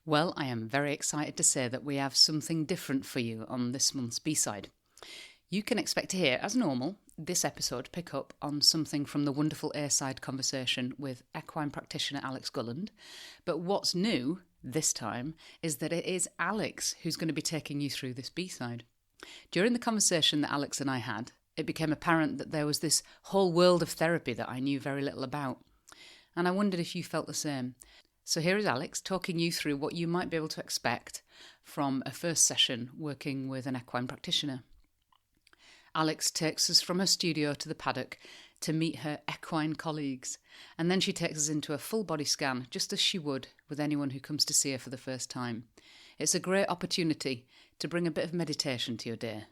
Well, I am very excited to say that we have something different for you on this month's B-side. You can expect to hear, as normal, this episode pick up on something from the wonderful A-side conversation with equine practitioner Alex Gulland. But what's new this time is that it is Alex who's going to be taking you through this B-side. During the conversation that Alex and I had, it became apparent that there was this whole world of therapy that I knew very little about. And I wondered if you felt the same. So here is Alex talking you through what you might be able to expect from a first session working with an equine practitioner. Alex takes us from her studio to the paddock to meet her equine colleagues, and then she takes us into a full body scan, just as she would with anyone who comes to see her for the first time. It's a great opportunity to bring a bit of meditation to your day.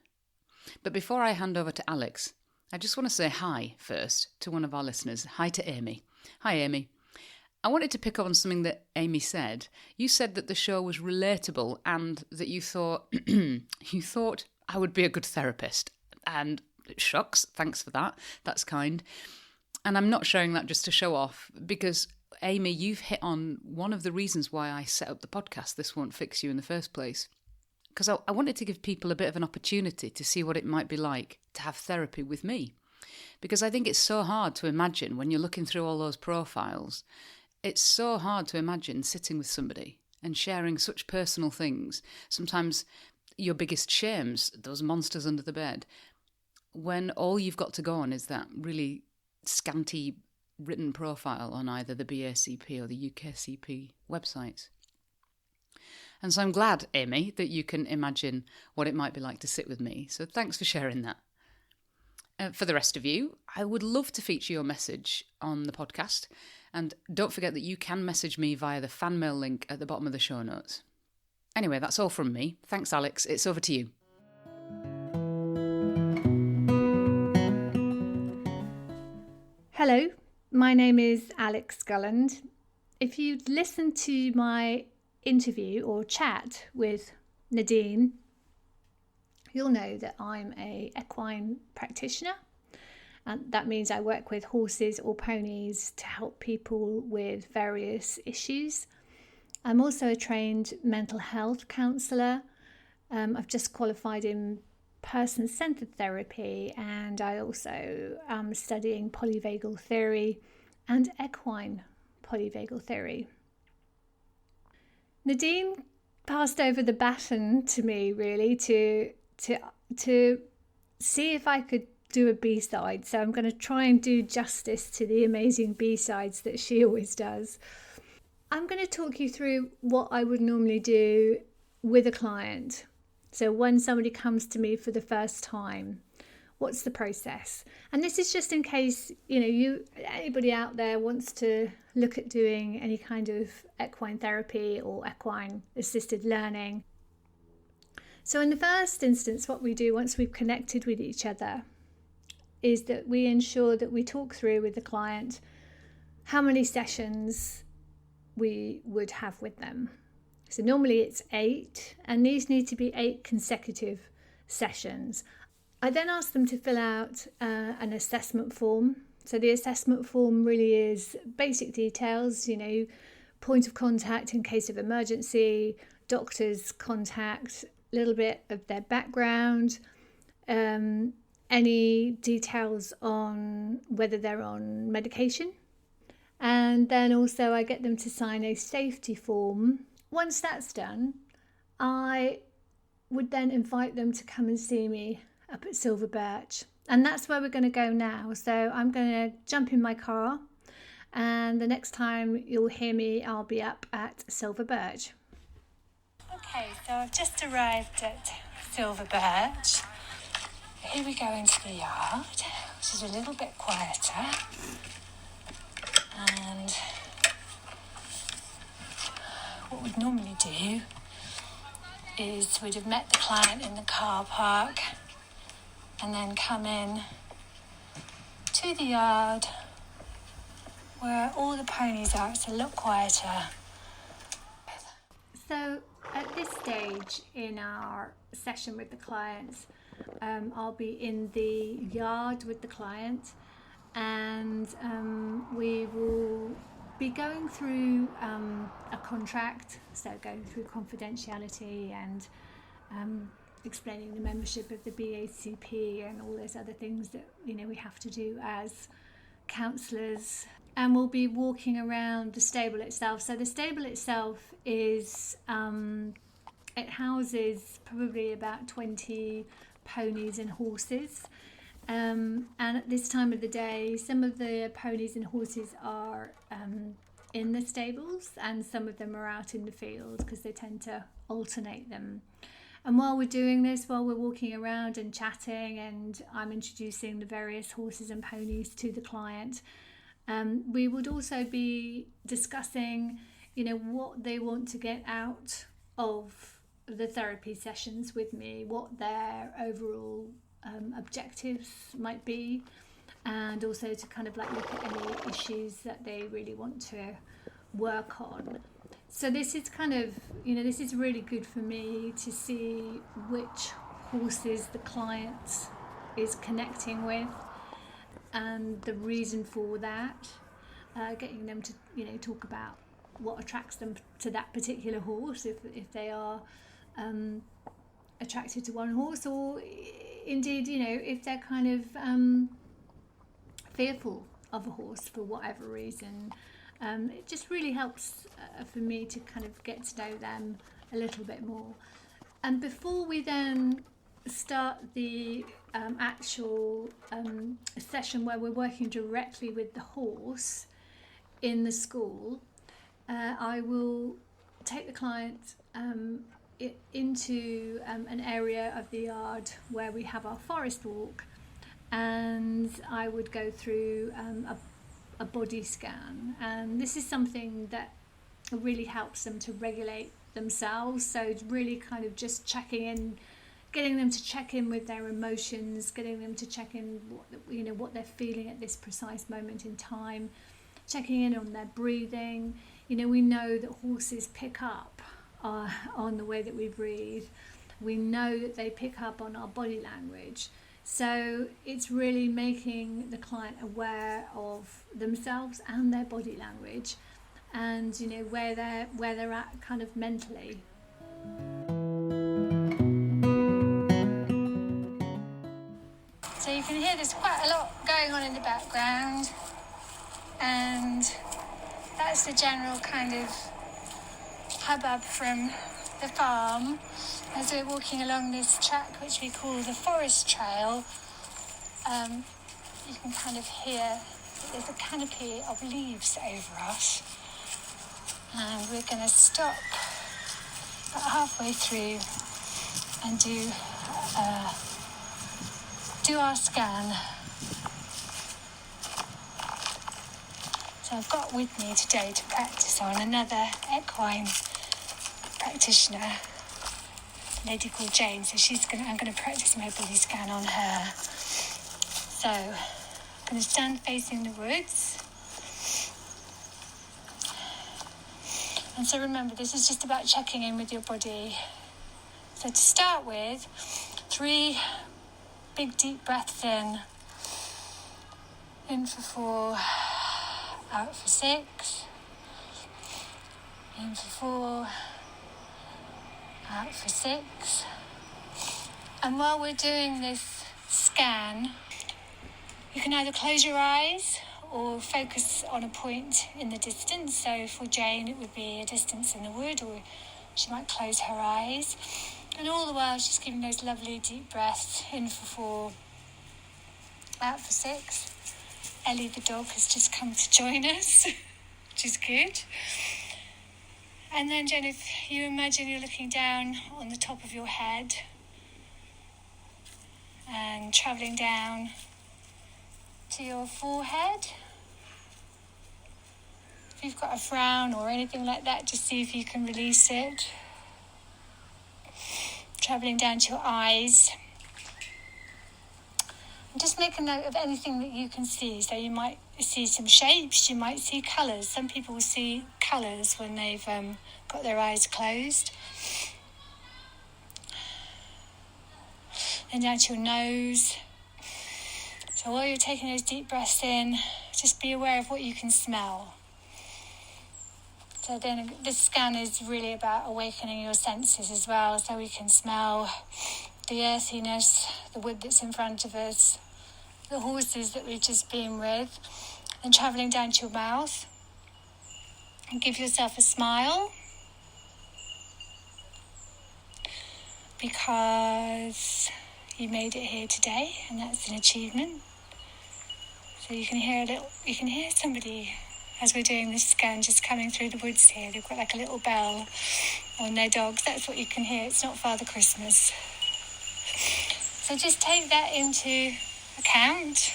But before I hand over to Alex, I just want to say hi first to one of our listeners. Hi to Amy. Hi Amy. I wanted to pick up on something that Amy said. You said that the show was relatable and that you thought I would be a good therapist. And shucks, thanks for that. That's kind. And I'm not sharing that just to show off, because Amy, you've hit on one of the reasons why I set up the podcast, This Won't Fix You, in the first place. Because I wanted to give people a bit of an opportunity to see what it might be like to have therapy with me. Because I think it's so hard to imagine when you're looking through all those profiles. It's so hard to imagine sitting with somebody and sharing such personal things. Sometimes your biggest shames, those monsters under the bed, when all you've got to go on is that really scanty written profile on either the BACP or the UKCP websites. And so I'm glad, Amy, that you can imagine what it might be like to sit with me. So thanks for sharing that. For the rest of you, I would love to feature your message on the podcast. And don't forget that you can message me via the fan mail link at the bottom of the show notes. Anyway, that's all from me. Thanks, Alex. It's over to you. Hello, my name is Alex Gulland. If you'd listened to my interview or chat with Nadine, you'll know that I'm an equine practitioner. And that means I work with horses or ponies to help people with various issues. I'm also a trained mental health counsellor. I've just qualified in person-centered therapy, and I also am studying polyvagal theory and equine polyvagal theory. Nadine passed over the baton to me really to see if I could do a B-side. So I'm going to try and do justice to the amazing B-sides that she always does. I'm going to talk you through what I would normally do with a client. So when somebody comes to me for the first time, what's the process? And this is just in case, anybody out there wants to look at doing any kind of equine therapy or equine assisted learning. So in the first instance, what we do once we've connected with each other is that we ensure that we talk through with the client how many sessions we would have with them. So normally it's 8, and these need to be 8 consecutive sessions. I then ask them to fill out an assessment form. So the assessment form really is basic details, point of contact in case of emergency, doctor's contact, a little bit of their background, any details on whether they're on medication. And then also I get them to sign a safety form. Once that's done, I would then invite them to come and see me up at Silver Birch. And that's where we're going to go now. So I'm going to jump in my car, and the next time you'll hear me, I'll be up at Silver Birch. Okay, so I've just arrived at Silver Birch. Here we go into the yard, which is a little bit quieter. And what we'd normally do is we'd have met the client in the car park and then come in to the yard where all the ponies are. It's a lot quieter. So at this stage in our session with the clients, I'll be in the yard with the client, and we will be going through a contract, so going through confidentiality and explaining the membership of the BACP and all those other things that we have to do as counsellors. And we'll be walking around the stable itself. So the stable itself is it houses probably about 20 ponies and horses. And at this time of the day, some of the ponies and horses are in the stables and some of them are out in the field because they tend to alternate them. And while we're doing this, while we're walking around and chatting and I'm introducing the various horses and ponies to the client, we would also be discussing, what they want to get out of the therapy sessions with me, what their overall objectives might be, and also to kind of like look at any issues that they really want to work on. So this is kind of, this is really good for me to see which horses the client is connecting with and the reason for that, getting them to, talk about what attracts them to that particular horse, if they are attracted to one horse, or indeed, if they're kind of fearful of a horse for whatever reason. It just really helps for me to kind of get to know them a little bit more. And before we then start the actual session where we're working directly with the horse in the school, I will take the client into an area of the yard where we have our forest walk, and I would go through a body scan, and this is something that really helps them to regulate themselves. So it's really kind of just checking in, getting them to check in with their emotions, getting them to check in what they're feeling at this precise moment in time, checking in on their breathing. We know that horses pick up on the way that we breathe. We know that they pick up on our body language. So it's really making the client aware of themselves and their body language, and where they're at kind of mentally. So you can hear there's quite a lot going on in the background, and that's the general kind of hubbub from the farm. As we're walking along this track, which we call the forest trail, you can kind of hear there's a canopy of leaves over us, and we're going to stop about halfway through and do our scan. So I've got with me today to practice on another equine practitioner, a lady called Jane. So I'm going to practice my body scan on her. So I'm going to stand facing the woods. And so remember, this is just about checking in with your body. So to start with, 3 big deep breaths in. In for 4, out for 6. In for 4, out for 6. And while we're doing this scan, you can either close your eyes or focus on a point in the distance. So for Jane, it would be a distance in the wood, or she might close her eyes. And all the while, she's giving those lovely deep breaths. In for 4, out for 6. Ellie, the dog, has just come to join us, which is good. And then, Jen, if you imagine you're looking down on the top of your head and travelling down to your forehead. If you've got a frown or anything like that, just see if you can release it. Travelling down to your eyes. And just make a note of anything that you can see. So you might see some shapes, you might see colours. Some people will see colours when they've got their eyes closed. And down to your nose. So while you're taking those deep breaths in, just be aware of what you can smell. So then this scan is really about awakening your senses as well, so we can smell the earthiness, the wood that's in front of us, the horses that we've just been with, and travelling down to your mouth. And give yourself a smile, because you made it here today, and that's an achievement. So you can hear somebody as we're doing this scan just coming through the woods here. They've got like a little bell on their dogs. That's what you can hear. It's not Father Christmas. So just take that into account.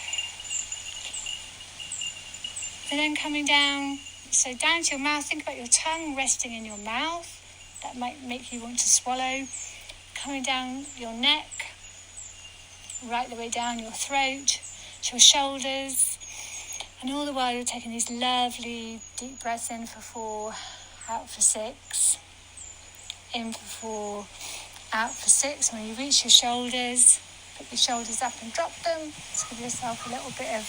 And then coming down, so down to your mouth, think about your tongue resting in your mouth. That might make you want to swallow. Coming down your neck, right the way down your throat, to your shoulders. And all the while you're taking these lovely deep breaths in for 4, out for 6. In for 4, out for 6. When you reach your shoulders, pick your shoulders up and drop them. Just give yourself a little bit of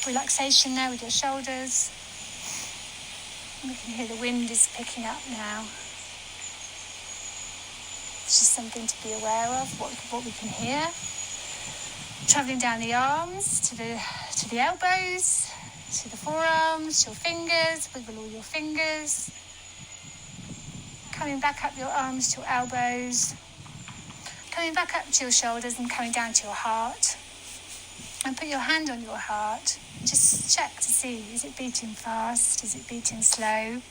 relaxation there with your shoulders. And we can hear the wind is picking up now. It's just something to be aware of, what we can hear. Travelling down the arms to the elbows, to the forearms, to your fingers, wiggle all your fingers. Coming back up your arms to your elbows. Coming back up to your shoulders and coming down to your heart. And put your hand on your heart. Just check to see, is it beating fast? Is it beating slow?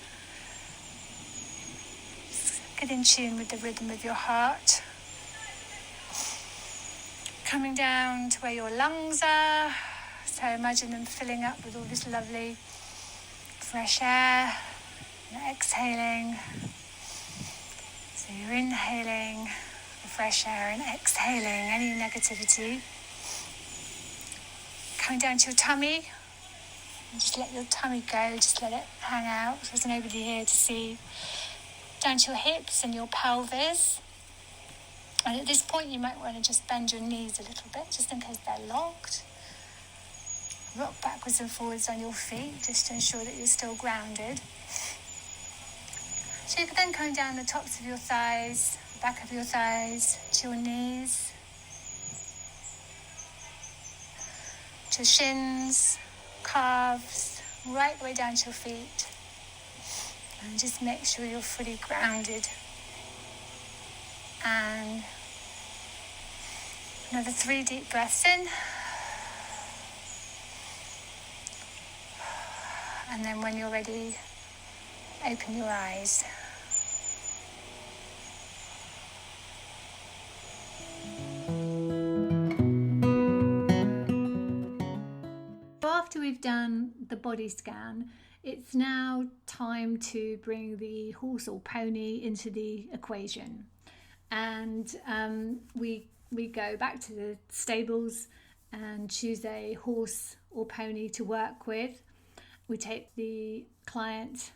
Get in tune with the rhythm of your heart. Coming down to where your lungs are. So imagine them filling up with all this lovely fresh air. And exhaling. So you're inhaling the fresh air and exhaling any negativity. Coming down to your tummy. And just let your tummy go. Just let it hang out. There's nobody here to see. Down to your hips and your pelvis. And at this point you might want to just bend your knees a little bit, just in case they're locked. Rock backwards and forwards on your feet, just to ensure that you're still grounded. So you can then come down the tops of your thighs, the back of your thighs, to your knees, to your shins, calves, right the way down to your feet. And just make sure you're fully grounded. And another 3 deep breaths in. And then when you're ready, open your eyes. After we've done the body scan, it's now time to bring the horse or pony into the equation. And we go back to the stables and choose a horse or pony to work with. We take the client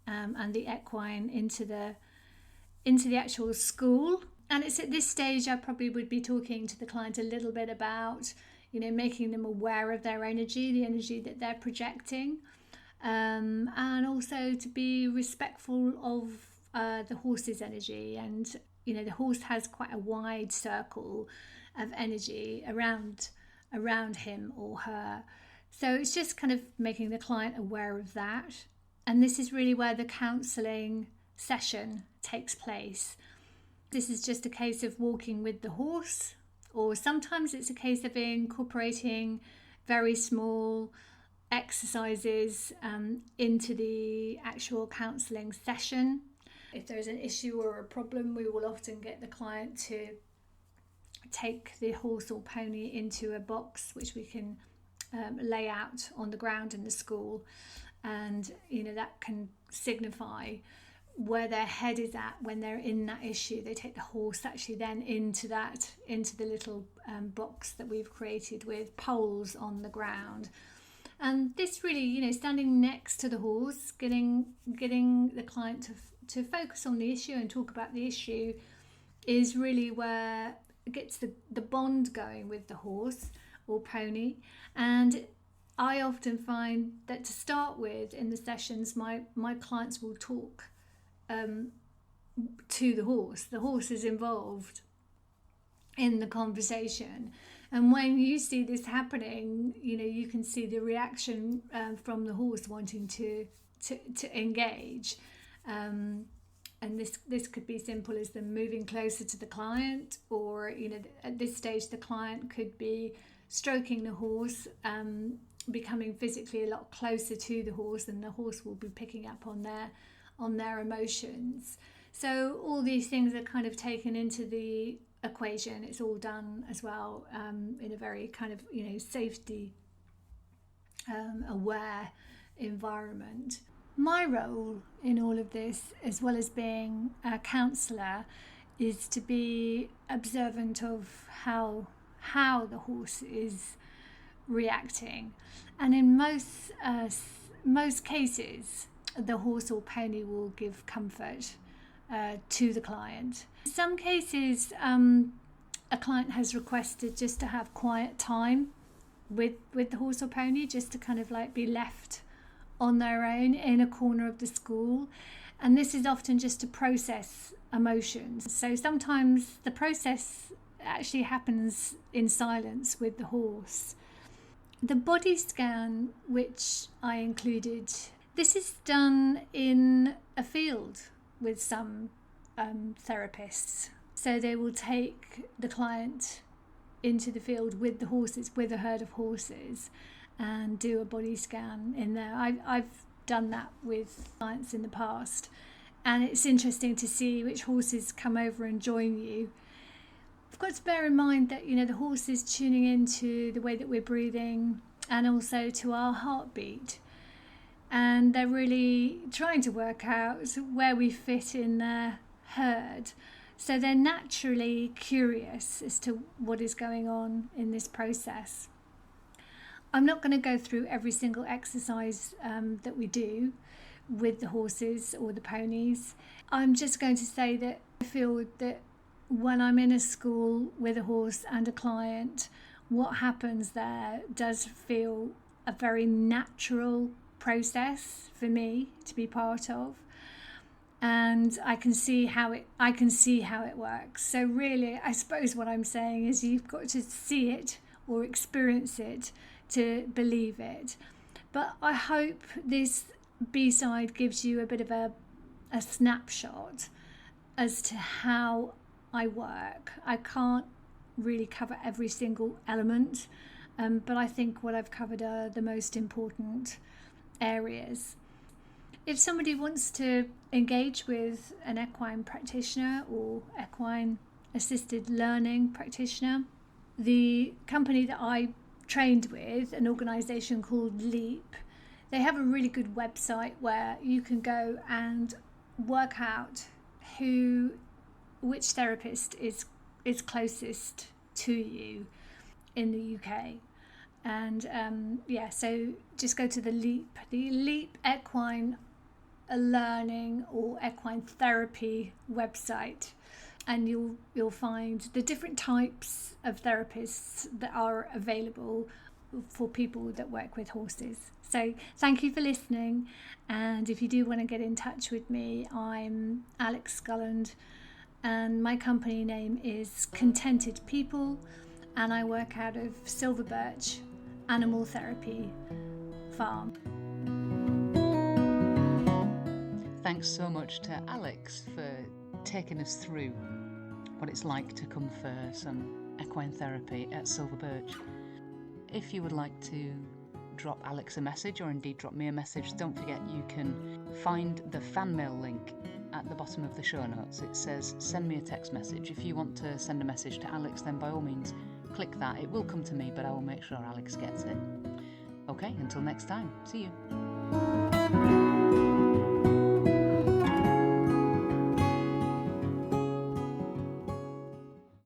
and the equine into the actual school. And it's at this stage I probably would be talking to the client a little bit about, making them aware of their energy, the energy that they're projecting, and also to be respectful of the horse's energy. And the horse has quite a wide circle of energy around him or her. So it's just kind of making the client aware of that. And this is really where the counselling session takes place. This is just a case of walking with the horse, or sometimes it's a case of incorporating very small exercises into the actual counselling session. If there's an issue or a problem, we will often get the client to take the horse or pony into a box which we can lay out on the ground in the school, and that can signify where their head is at when they're in that issue. They take the horse actually then into the little box that we've created with poles on the ground. And this really, standing next to the horse, getting the client to focus on the issue and talk about the issue, is really where it gets the bond going with the horse or pony. And I often find that to start with in the sessions, my clients will talk to the horse. The horse is involved in the conversation, and when you see this happening, you can see the reaction from the horse wanting to engage, and this could be simple as them moving closer to the client, or at this stage the client could be stroking the horse, becoming physically a lot closer to the horse, and the horse will be picking up on their emotions. So all these things are kind of taken into the equation. It's all done as well in a very kind of safety aware environment. My role in all of this, as well as being a counsellor, is to be observant of how the horse is reacting, and in most cases the horse or pony will give comfort to the client. In some cases a client has requested just to have quiet time with the horse or pony, just to kind of like be left on their own in a corner of the school, and this is often just to process emotions. So sometimes the process actually happens in silence with the horse. The body scan, which I included, this is done in a field with some therapists. So they will take the client into the field with the horses, with a herd of horses, and do a body scan in there. I've done that with clients in the past, and it's interesting to see which horses come over and join you. I've got to bear in mind that the horse is tuning into the way that we're breathing and also to our heartbeat, and they're really trying to work out where we fit in their herd. So they're naturally curious as to what is going on in this process. I'm not going to go through every single exercise that we do with the horses or the ponies. I'm just going to say that I feel that when I'm in a school with a horse and a client, what happens there does feel a very natural process for me to be part of, and I can see how it works. So really, I suppose what I'm saying is you've got to see it or experience it to believe it. But I hope this B-side gives you a bit of a snapshot as to how I work. I can't really cover every single element, but I think what I've covered are the most important areas. If somebody wants to engage with an equine practitioner or equine assisted learning practitioner, the company that I trained with, an organisation called Leap, they have a really good website where you can go and work out which therapist is closest to you in the UK. And so just go to the Leap Equine Learning or Equine Therapy website, and you'll find the different types of therapists that are available for people that work with horses. So thank you for listening, and if you do want to get in touch with me, I'm Alex Gulland, and my company name is Contented People, and I work out of Silver Birch Animal Therapy Farm. Thanks so much to Alex for taking us through what it's like to confer some equine therapy at Silver Birch. If you would like to drop Alex a message, or indeed drop me a message, don't forget you can find the fan mail link at the bottom of the show notes. It says send me a text message. If you want to send a message to Alex, then by all means click that. It will come to me, but I will make sure Alex gets it. Okay, until next time, see you.